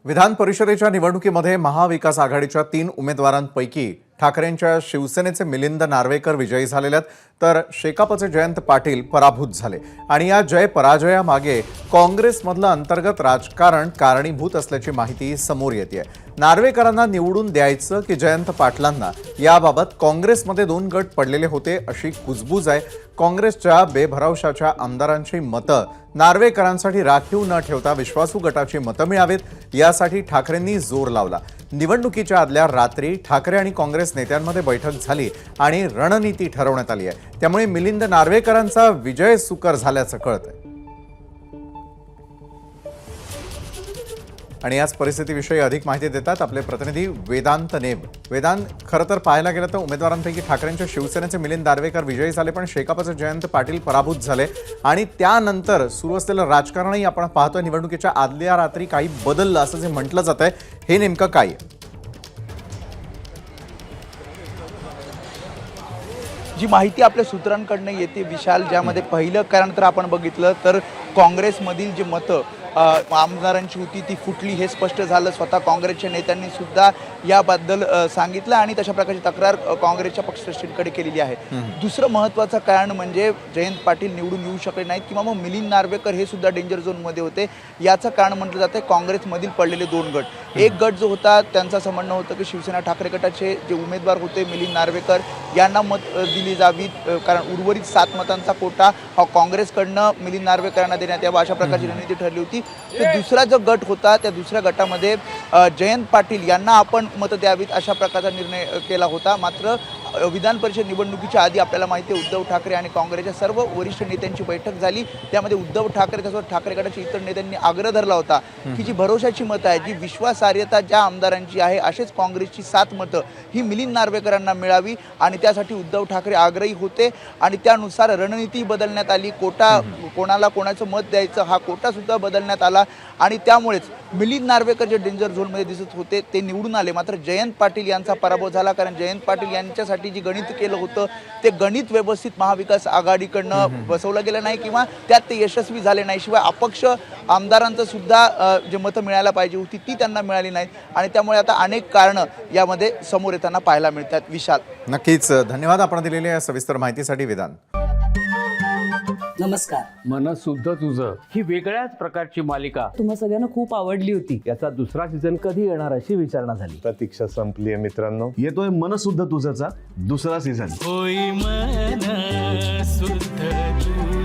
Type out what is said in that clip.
विधान परिषदेच्या निवडणुकीमध्ये महाविकास आघाडीच्या 3 उमेदवारांपैकी ठाकरेंच्या शिवसेनेचे मिलिंद नार्वेकर विजयी झालेले आहेत, तर शेकापचे जयंत पाटील पराभूत झाले आणि या जय पराजयामागे काँग्रेसमधलं अंतर्गत राजकारण कारणीभूत असल्याची माहिती समोर येते। नार्वेकरांना निवडून द्यायचं की जयंत पाटलांना, याबाबत काँग्रेसमध्ये 2 गट पडलेले होते अशी कुजबूज आहे। काँग्रेसच्या बेभरवशाच्या आमदारांची मतं नार्वेकरांसाठी राखीव न ठेवता विश्वासू गटाची मतं मिळावीत यासाठी ठाकरेंनी जोर लावला। निवडणुकीच्या आदल्या रात्री ठाकरे आणि काँग्रेस नेत्यांमध्ये बैठक झाली आणि रणनीती ठरवण्यात आली आहे। त्यामुळे मिलिंद नार्वेकरांचा विजय सुकर झाल्याचं कळतंय। आणि याच परिस्थितीविषयी अधिक माहिती देतात आपले प्रतिनिधी वेदांत नेब। वेदांत, खरं तर पाहायला गेलं तर उमेदवारांपैकी ठाकरेंच्या शिवसेनेचे मिलिंद नार्वेकर विजयी झाले, पण शेकापचे जयंत पाटील पराभूत झाले आणि त्यानंतर सुरू असलेलं राजकारणही आपण पाहतोय। निवडणुकीच्या आदल्या रात्री काही बदललं असं जे म्हटलं जातंय, हे नेमकं काय आहे? जी माहिती आपल्या सूत्रांकडनं येते विशाल, ज्यामध्ये पहिलं कारण तर आपण बघितलं तर काँग्रेसमधील जी मतं आमदारांची होती ती फुटली हे स्पष्ट झालं। स्वतः काँग्रेसच्या नेत्यांनी सुद्धा याबद्दल सांगितलं आणि तशा प्रकारची तक्रार काँग्रेसच्या पक्षश्रेष्ठींकडे केलेली आहे। दुसरं महत्त्वाचं कारण म्हणजे जयंत पाटील निवडून येऊ शकले नाहीत किंवा मग मिलिंद नार्वेकर हे सुद्धा डेंजर झोनमध्ये होते। याचं कारण म्हटलं जातं काँग्रेसमधील पडलेले 2 गट। एक गट जो होता त्यांचं असं म्हणणं होतं की शिवसेना ठाकरे गटाचे जे उमेदवार होते मिलिंद नार्वेकर यांना मत दिली जावीत, कारण उर्वरित 7 मतांचा कोटा हा काँग्रेसकडनं मिलिंद नार्वेकरांना देण्यात यावा अशा प्रकारची रणनीती ठरली होती। तर दुसरा जो गट होता त्या दुसऱ्या गटामध्ये जयंत पाटील यांना आपण मतं द्यावीत अशा प्रकारचा निर्णय केला होता। मात्र विधान परिषद निवडणुकीच्या आधी आपल्याला माहिती आहे उद्धव ठाकरे आणि काँग्रेसच्या सर्व वरिष्ठ नेत्यांची बैठक झाली। त्यामध्ये उद्धव ठाकरे तसंच ठाकरे गटाच्या इतर नेत्यांनी आग्रह धरला होता की जी भरोशाची मतं आहे, जी विश्वासार्हता ज्या आमदारांची आहे, असेच काँग्रेसची 7 मतं ही मिलिंद नार्वेकरांना मिळावी आणि त्यासाठी उद्धव ठाकरे आग्रही होते आणि त्यानुसार रणनीती बदलण्यात आली। कोटा कोणाला कोणाचं मत द्यायचं हा कोटा सुद्धा बदलण्यात आला आणि त्यामुळेच मिलिंद नार्वेकर जे डेंजर झोनमध्ये दिसत होते ते निवडून आले। मात्र जयंत पाटील यांचा पराभव झाला, कारण जयंत पाटील यांच्यासाठी जी गणित केलं होतं ते गणित व्यवस्थित महाविकास आघाडीकडनं बसवलं गेलं नाही किंवा त्यात ते यशस्वी झाले नाही। शिवाय अपक्ष आमदारांचं सुद्धा जे मतं मिळायला पाहिजे होती ती त्यांना मिळाली नाहीत आणि त्यामुळे आता अनेक कारणं यामध्ये समोर येताना पाहायला मिळतात। विशाल, नक्कीच धन्यवाद आपण दिलेल्या सविस्तर माहितीसाठी वेदांत। नमस्कार। मनसुद्धा तुझं ही वेगळ्याच प्रकारची मालिका तुम्हा सगळ्यांना खूप आवडली होती। याचा दुसरा सीझन कधी येणार अशी विचारणा झाली। प्रतीक्षा संपली आहे मित्रांनो, येतोय मनसुद्धा तुझाचा दुसरा सीझन। होय मनसुद्धा तुझं।